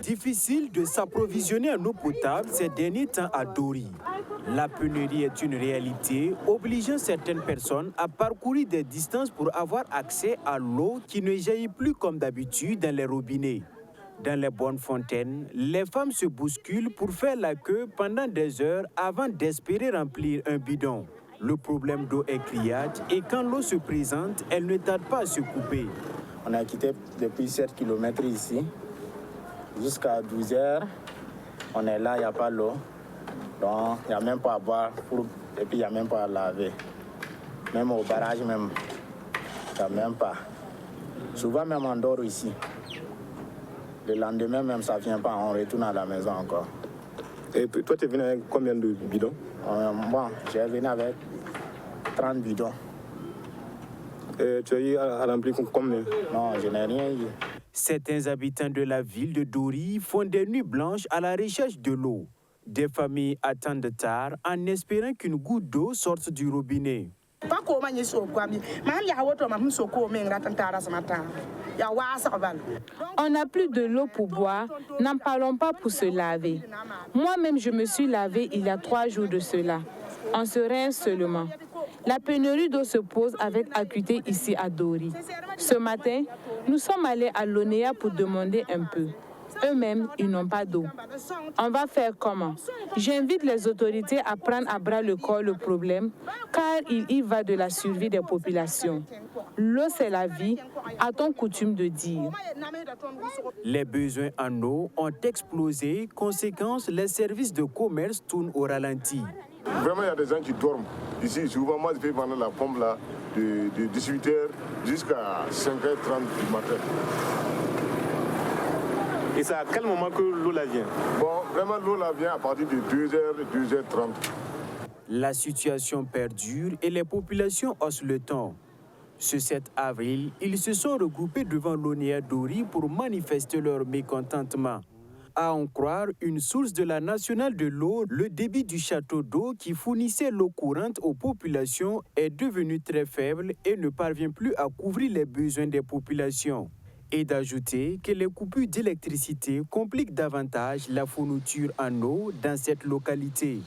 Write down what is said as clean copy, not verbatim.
Difficile de s'approvisionner en eau potable ces derniers temps à Dori. La pénurie est une réalité, obligeant certaines personnes à parcourir des distances pour avoir accès à l'eau qui ne jaillit plus comme d'habitude dans les robinets. Dans les bonnes fontaines, les femmes se bousculent pour faire la queue pendant des heures avant d'espérer remplir un bidon. Le problème d'eau est criard et quand l'eau se présente, elle ne tarde pas à se couper. On a quitté depuis 7 km ici. Jusqu'à 12 heures, on est là, il n'y a pas l'eau. Donc, il n'y a même pas à boire et puis il n'y a même pas à laver. Même au barrage, même, il n'y a même pas. Souvent, même on dort ici. Le lendemain, même, ça ne vient pas, on retourne à la maison encore. Et toi, tu es venu avec combien de bidons? Bon, j'ai venu avec 30 bidons. Et tu as eu à remplir combien? Non, je n'ai rien eu. Certains habitants de la ville de Dori font des nuits blanches à la recherche de l'eau. Des familles attendent tard en espérant qu'une goutte d'eau sorte du robinet. On n'a plus de l'eau pour boire, n'en parlons pas pour se laver. Moi-même, je me suis lavée il y a 3 jours de cela. On se rince seulement. La pénurie d'eau se pose avec acuité ici à Dori. Ce matin, nous sommes allés à l'ONEA pour demander un peu. Eux-mêmes, ils n'ont pas d'eau. On va faire comment? J'invite les autorités à prendre à bras le corps le problème, car il y va de la survie des populations. L'eau, c'est la vie, a-t-on coutume de dire. Les besoins en eau ont explosé. Conséquence, les services de commerce tournent au ralenti. Vraiment, il y a des gens qui dorment. Ici, souvent, moi, je fais vendre la pompe là, de 18h jusqu'à 5h30 du matin. Et c'est à quel moment que l'eau là vient? Bon, vraiment, l'eau là vient à partir de 2h, 2h30. La situation perdure et les populations haussent le ton. Ce 7 avril, ils se sont regroupés devant l'ONEA Dori pour manifester leur mécontentement. À en croire une source de la nationale de l'eau, le débit du château d'eau qui fournissait l'eau courante aux populations est devenu très faible et ne parvient plus à couvrir les besoins des populations. Et d'ajouter que les coupures d'électricité compliquent davantage la fourniture en eau dans cette localité.